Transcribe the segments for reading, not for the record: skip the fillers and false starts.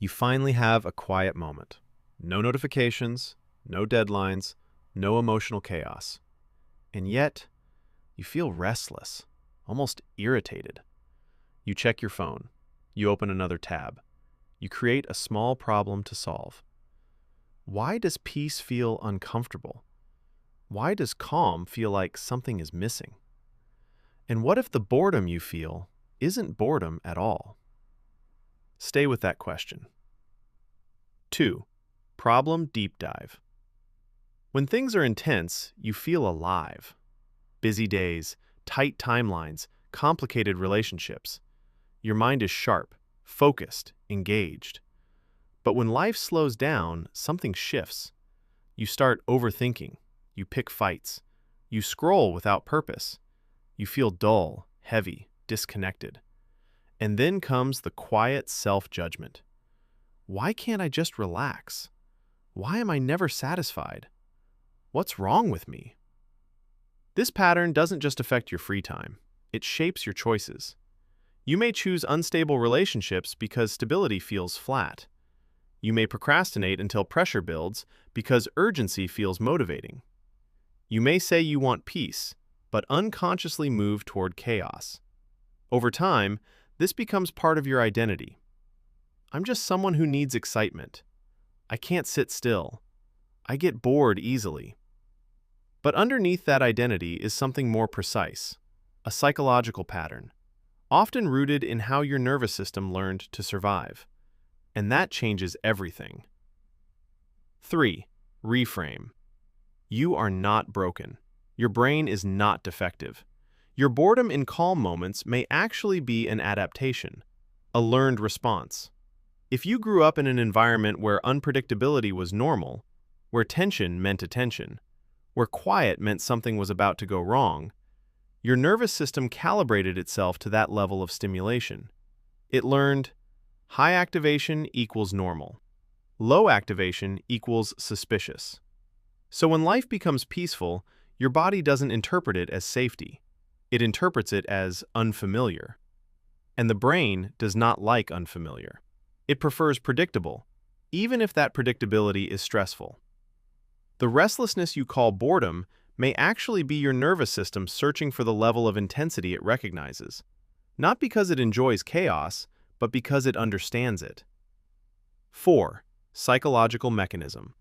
You finally have a quiet moment. No notifications, no deadlines, no emotional chaos. And yet, you feel restless, almost irritated. You check your phone. You open another tab. You create a small problem to solve. Why does peace feel uncomfortable? Why does calm feel like something is missing? And what if the boredom you feel isn't boredom at all? Stay with that question. 2. Problem deep dive. When things are intense, you feel alive. Busy days, tight timelines, complicated relationships. Your mind is sharp, focused, engaged. But when life slows down, something shifts. You start overthinking. You pick fights. You scroll without purpose. You feel dull, heavy, disconnected. And then comes the quiet self-judgment. Why can't I just relax? Why am I never satisfied? What's wrong with me? This pattern doesn't just affect your free time. It shapes your choices. You may choose unstable relationships because stability feels flat. You may procrastinate until pressure builds because urgency feels motivating. You may say you want peace, but unconsciously move toward chaos. Over time, this becomes part of your identity. I'm just someone who needs excitement. I can't sit still. I get bored easily. But underneath that identity is something more precise, a psychological pattern, often rooted in how your nervous system learned to survive. And that changes everything. 3. Reframe. You are not broken. Your brain is not defective. Your boredom in calm moments may actually be an adaptation, a learned response. If you grew up in an environment where unpredictability was normal, where tension meant attention, where quiet meant something was about to go wrong, your nervous system calibrated itself to that level of stimulation. It learned high activation equals normal. Low activation equals suspicious. So when life becomes peaceful, your body doesn't interpret it as safety. It interprets it as unfamiliar. And the brain does not like unfamiliar. It prefers predictable, even if that predictability is stressful. The restlessness you call boredom may actually be your nervous system searching for the level of intensity it recognizes, not because it enjoys chaos, but because it understands it. 4. Psychological mechanism.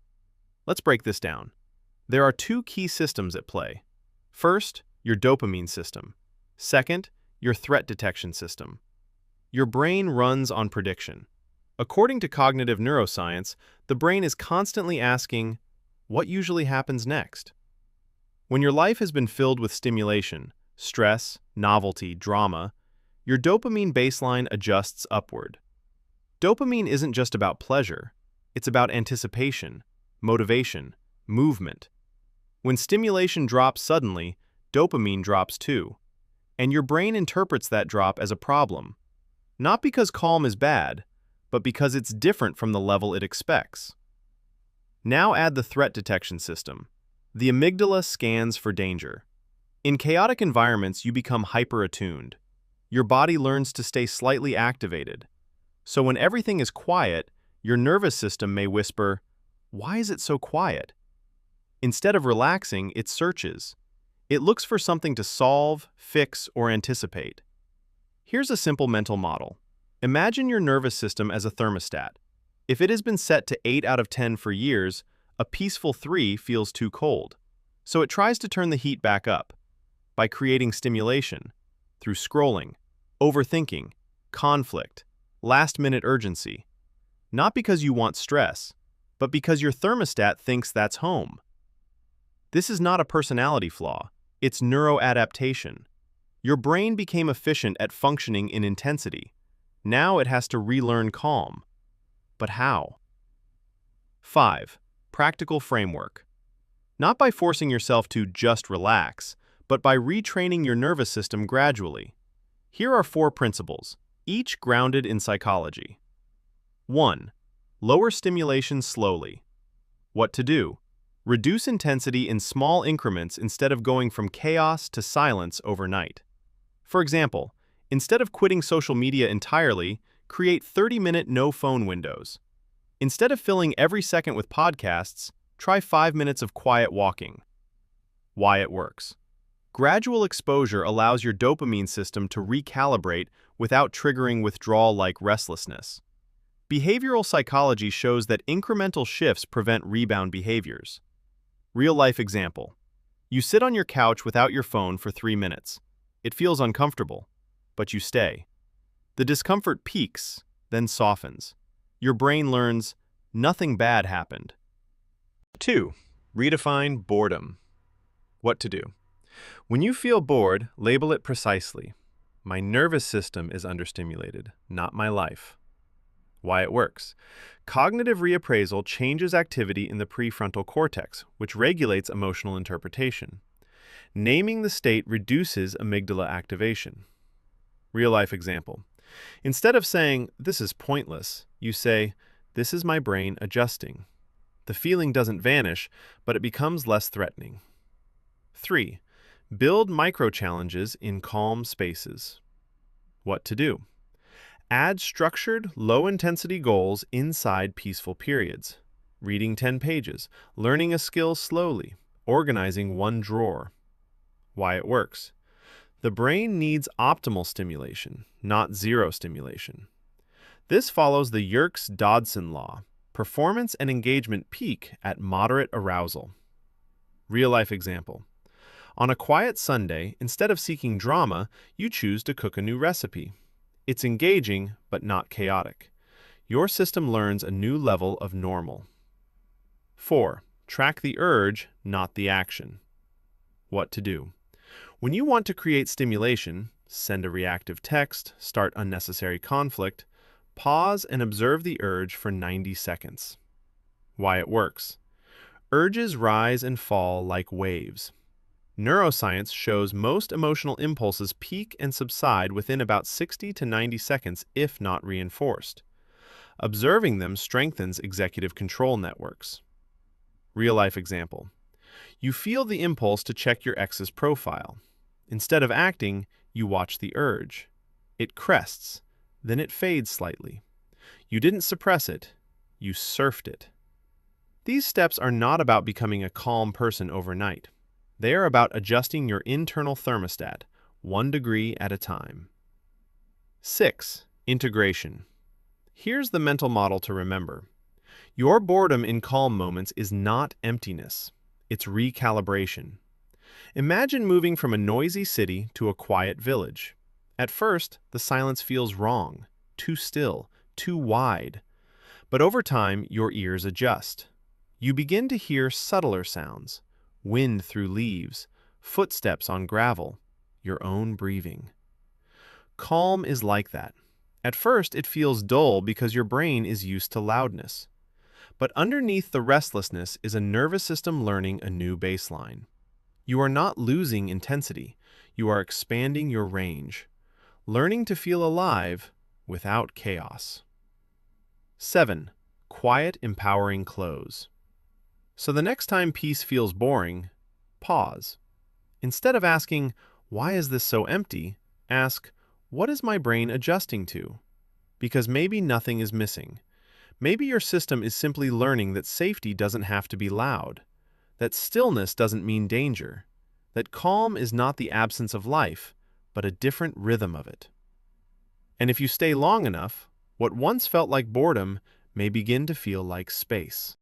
Let's break this down. There are two key systems at play. First, your dopamine system. Second, your threat detection system. Your brain runs on prediction. According to cognitive neuroscience, the brain is constantly asking, what usually happens next? When your life has been filled with stimulation, stress, novelty, drama, your dopamine baseline adjusts upward. Dopamine isn't just about pleasure, it's about anticipation, motivation, movement. When stimulation drops suddenly, dopamine drops too, and your brain interprets that drop as a problem, not because calm is bad, but because it's different from the level it expects. Now add the threat detection system. The amygdala scans for danger. In chaotic environments, you become hyper-attuned. Your body learns to stay slightly activated. So when everything is quiet, your nervous system may whisper, "Why is it so quiet?" Instead of relaxing, it searches. It looks for something to solve, fix, or anticipate. Here's a simple mental model. Imagine your nervous system as a thermostat. If it has been set to 8 out of 10 for years, a peaceful 3 feels too cold. So it tries to turn the heat back up by creating stimulation through scrolling, overthinking, conflict, last-minute urgency. Not because you want stress, but because your thermostat thinks that's home. This is not a personality flaw, it's neuroadaptation. Your brain became efficient at functioning in intensity. Now it has to relearn calm. But how? 5. Practical framework. Not by forcing yourself to just relax, but by retraining your nervous system gradually. Here are 4 principles, each grounded in psychology. 1. Lower stimulation slowly. What to do? Reduce intensity in small increments instead of going from chaos to silence overnight. For example, instead of quitting social media entirely, create 30-minute no-phone windows. Instead of filling every second with podcasts, try 5 minutes of quiet walking. Why it works. Gradual exposure allows your dopamine system to recalibrate without triggering withdrawal like restlessness. Behavioral psychology shows that incremental shifts prevent rebound behaviors. Real-life example. You sit on your couch without your phone for 3 minutes. It feels uncomfortable, but you stay. The discomfort peaks, then softens. Your brain learns, nothing bad happened. 2. Redefine boredom. What to do. When you feel bored, label it precisely. My nervous system is understimulated, not my life. Why it works. Cognitive reappraisal changes activity in the prefrontal cortex, which regulates emotional interpretation. Naming the state reduces amygdala activation. Real-life example. Instead of saying, "This is pointless," you say, "This is my brain adjusting." The feeling doesn't vanish, but it becomes less threatening. 3. Build micro-challenges in calm spaces. What to do. Add structured, low-intensity goals inside peaceful periods. Reading 10 pages, learning a skill slowly, organizing one drawer. Why it works. The brain needs optimal stimulation, not zero stimulation. This follows the Yerkes-Dodson law. Performance and engagement peak at moderate arousal. Real-life example. On a quiet Sunday, instead of seeking drama, you choose to cook a new recipe. It's engaging, but not chaotic. Your system learns a new level of normal. 4. Track the urge, not the action. What to do. When you want to create stimulation, send a reactive text, start unnecessary conflict, pause and observe the urge for 90 seconds. Why it works. Urges rise and fall like waves. Neuroscience shows most emotional impulses peak and subside within about 60 to 90 seconds if not reinforced. Observing them strengthens executive control networks. Real-life example. You feel the impulse to check your ex's profile. Instead of acting, you watch the urge. It crests, then it fades slightly. You didn't suppress it, you surfed it. These steps are not about becoming a calm person overnight. They are about adjusting your internal thermostat, 1 degree at a time. 6. Integration. Here's the mental model to remember. Your boredom in calm moments is not emptiness. It's recalibration. Imagine moving from a noisy city to a quiet village. At first, the silence feels wrong, too still, too wide. But over time, your ears adjust. You begin to hear subtler sounds. Wind through leaves, footsteps on gravel, your own breathing. Calm is like that. At first, it feels dull because your brain is used to loudness. But underneath the restlessness is a nervous system learning a new baseline. You are not losing intensity, you are expanding your range, learning to feel alive without chaos. 7. Quiet, empowering close. So the next time peace feels boring, pause. Instead of asking, "Why is this so empty?" ask, "What is my brain adjusting to?" Because maybe nothing is missing. Maybe your system is simply learning that safety doesn't have to be loud, that stillness doesn't mean danger, that calm is not the absence of life, but a different rhythm of it. And if you stay long enough, what once felt like boredom may begin to feel like space.